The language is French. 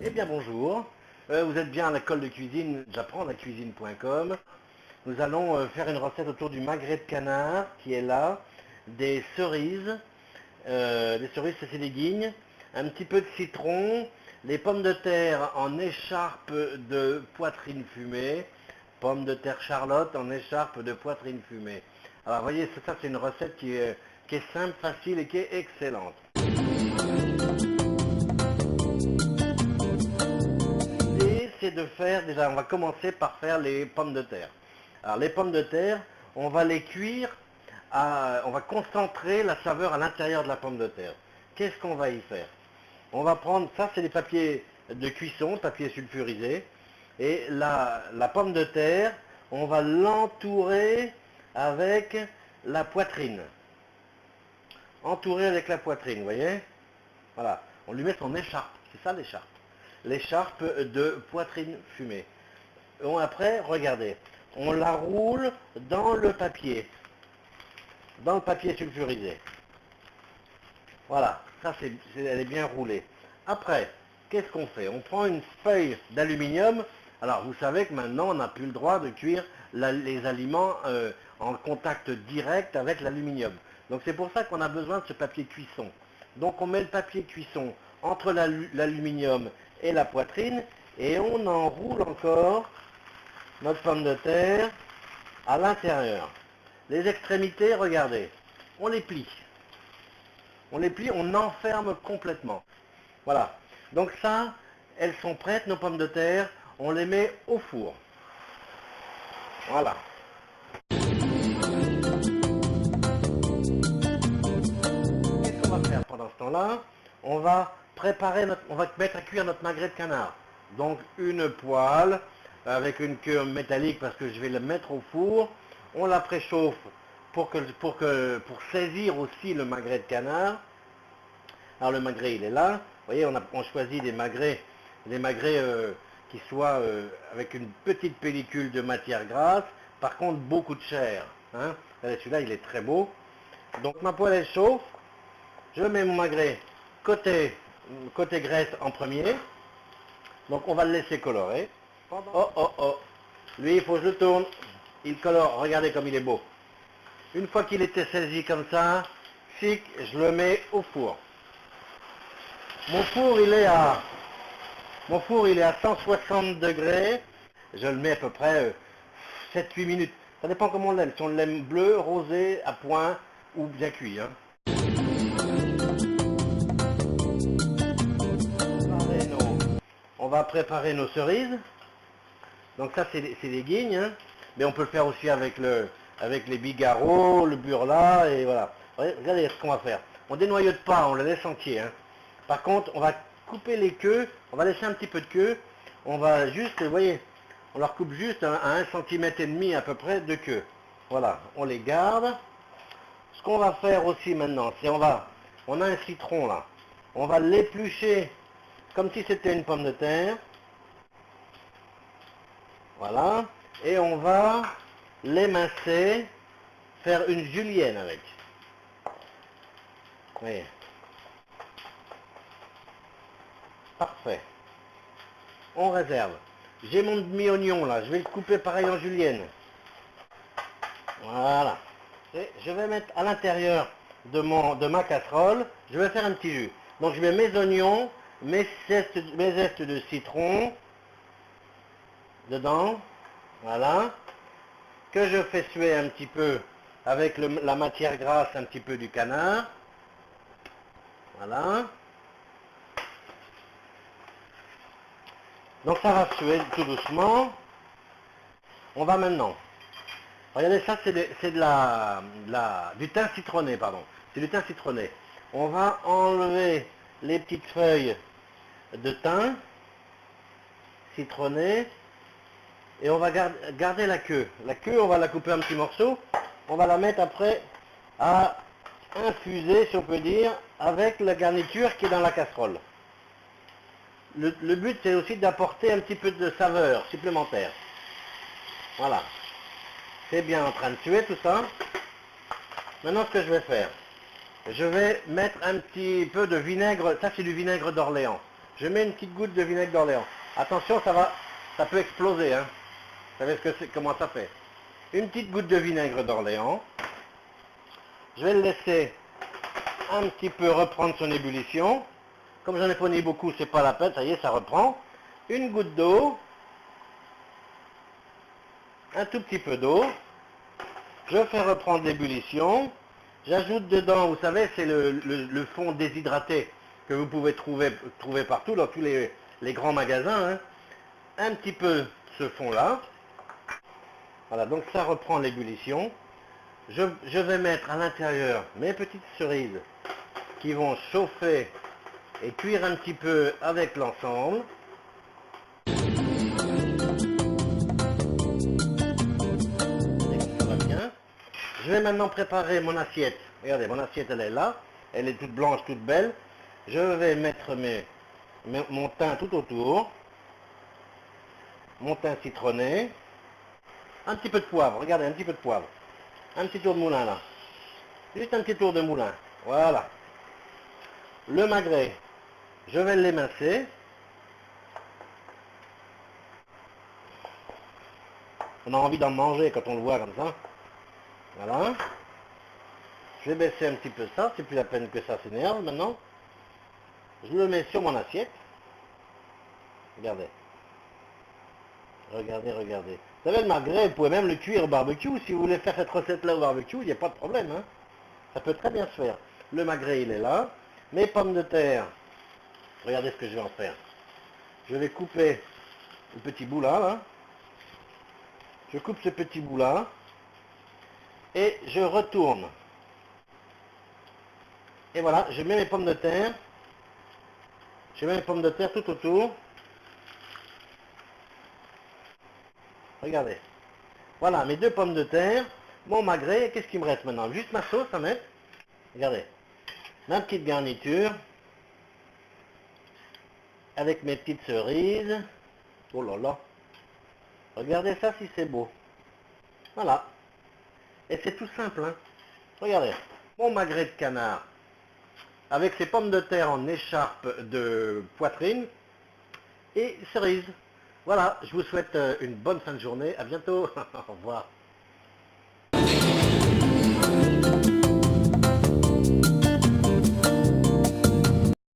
Eh bien bonjour, vous êtes bien à l'école de cuisine j'apprends-la-cuisine.com. Nous allons faire une recette autour du magret de canard qui est là, des cerises c'est des guignes, un petit peu de citron, les pommes de terre en écharpe de poitrine fumée, pommes de terre Charlotte en écharpe de poitrine fumée. Alors vous voyez, ça c'est une recette qui est simple, facile et qui est excellente. C'est de faire, déjà on va commencer par faire les pommes de terre. Alors les pommes de terre, on va les cuire, on va concentrer la saveur à l'intérieur de la pomme de terre. Qu'est-ce qu'on va y faire? On va prendre, ça c'est des papiers de cuisson, papier sulfurisé, et la pomme de terre, on va l'entourer avec la poitrine. Entourer avec la poitrine, vous voyez? Voilà, on lui met son écharpe, c'est ça l'écharpe. L'écharpe de poitrine fumée. Bon, après, regardez, on la roule dans le papier sulfurisé. Voilà, ça elle est bien roulée. Après, qu'est-ce qu'on fait? On prend une feuille d'aluminium. Alors, vous savez que maintenant, on n'a plus le droit de cuire les aliments en contact direct avec l'aluminium. Donc, c'est pour ça qu'on a besoin de ce papier cuisson. Donc, on met le papier cuisson entre l'aluminium et la poitrine et on enroule encore notre pomme de terre à l'intérieur. Les extrémités, regardez, on les plie. On enferme complètement. Voilà. Donc ça, elles sont prêtes, nos pommes de terre. On les met au four. Voilà. Qu'est-ce qu'on va faire pendant ce temps-là? On va mettre à cuire notre magret de canard. Donc une poêle avec une queue métallique parce que je vais le mettre au four. On la préchauffe pour saisir aussi le magret de canard. Alors le magret il est là. Vous voyez, on choisit des magrets qui soient avec une petite pellicule de matière grasse. Par contre beaucoup de chair. Hein. Celui-là il est très beau. Donc ma poêle elle chauffe. Je mets mon magret côté graisse en premier. Donc on va le laisser colorer. Oh oh oh. Lui il faut que je le tourne. Il colore. Regardez comme il est beau. Une fois qu'il était saisi comme ça, chic, je le mets au four. Mon four il est à 160 degrés. Je le mets à peu près 7-8 minutes. Ça dépend comment on l'aime. Si on l'aime bleu, rosé, à point ou bien cuit. Hein. On va préparer nos cerises. Donc ça c'est des guignes. Hein. Mais on peut le faire aussi avec les bigarreaux, le burla et voilà. Regardez ce qu'on va faire. On dénoyote pas, on le laisse entier. Hein. Par contre, on va couper les queues, on va laisser un petit peu de queue. On va juste, vous voyez, on leur coupe juste à 1,5 cm à peu près de queue. Voilà, on les garde. Ce qu'on va faire aussi maintenant, c'est on a un citron là. On va l'éplucher comme si c'était une pomme de terre. Voilà. Et on va l'émincer, faire une julienne avec. Vous voyez. Parfait. On réserve. J'ai mon demi-oignon là, je vais le couper pareil en julienne. Voilà. Et je vais mettre à l'intérieur de ma casserole, je vais faire un petit jus. Donc je mets mes oignons, mes zestes de citron dedans. Voilà. Que je fais suer un petit peu avec la matière grasse un petit peu du canard. Voilà. Donc ça va suer tout doucement. On va maintenant. Regardez ça, c'est du thym citronné, pardon. C'est du thym citronné. On va enlever les petites feuilles de thym citronné et on va garder la queue. La queue, on va la couper en petits morceaux. On va la mettre après à infuser, si on peut dire, avec la garniture qui est dans la casserole. Le but, c'est aussi d'apporter un petit peu de saveur supplémentaire. Voilà. C'est bien en train de tuer tout ça. Maintenant, ce que je vais faire, je vais mettre un petit peu de vinaigre. Ça, c'est du vinaigre d'Orléans. Je mets une petite goutte de vinaigre d'Orléans. Attention, ça peut exploser. Hein. Vous savez comment ça fait. Une petite goutte de vinaigre d'Orléans. Je vais le laisser un petit peu reprendre son ébullition. Comme j'en ai pas mis beaucoup, c'est pas la peine. Ça y est, ça reprend. Une goutte d'eau. Un tout petit peu d'eau. Je fais reprendre l'ébullition. J'ajoute dedans, vous savez, c'est le fond déshydraté que vous pouvez trouver partout, dans tous les grands magasins. Hein. Un petit peu ce fond-là. Voilà, donc ça reprend l'ébullition. Je vais mettre à l'intérieur mes petites cerises qui vont chauffer et cuire un petit peu avec l'ensemble. Ça va bien. Je vais maintenant préparer mon assiette. Regardez, mon assiette, elle est là. Elle est toute blanche, toute belle. Je vais mettre mon thym tout autour. Mon thym citronné. Un petit peu de poivre. Regardez, un petit peu de poivre. Un petit tour de moulin, là. Juste un petit tour de moulin. Voilà. Le magret, je vais l'émincer. On a envie d'en manger quand on le voit comme ça. Voilà. Je vais baisser un petit peu ça, c'est plus la peine que ça s'énerve maintenant. Je le mets sur mon assiette. Regardez. Regardez, regardez. Vous savez, le magret, vous pouvez même le cuire au barbecue. Si vous voulez faire cette recette-là au barbecue, il n'y a pas de problème. Hein. Ça peut très bien se faire. Le magret, il est là. Mes pommes de terre. Regardez ce que je vais en faire. Je vais couper le petit bout là. Je coupe ce petit bout là. Et je retourne. Et voilà, je mets mes pommes de terre. Je mets mes pommes de terre tout autour. Regardez. Voilà, mes deux pommes de terre. Mon magret. Qu'est-ce qu'il me reste maintenant? Juste ma sauce à mettre. Regardez. Ma petite garniture. Avec mes petites cerises. Oh là là. Regardez ça si c'est beau. Voilà. Et c'est tout simple. Hein. Regardez. Mon magret de canard. Avec ses pommes de terre en écharpe de poitrine. Et cerises. Voilà, je vous souhaite une bonne fin de journée. À bientôt. Au revoir.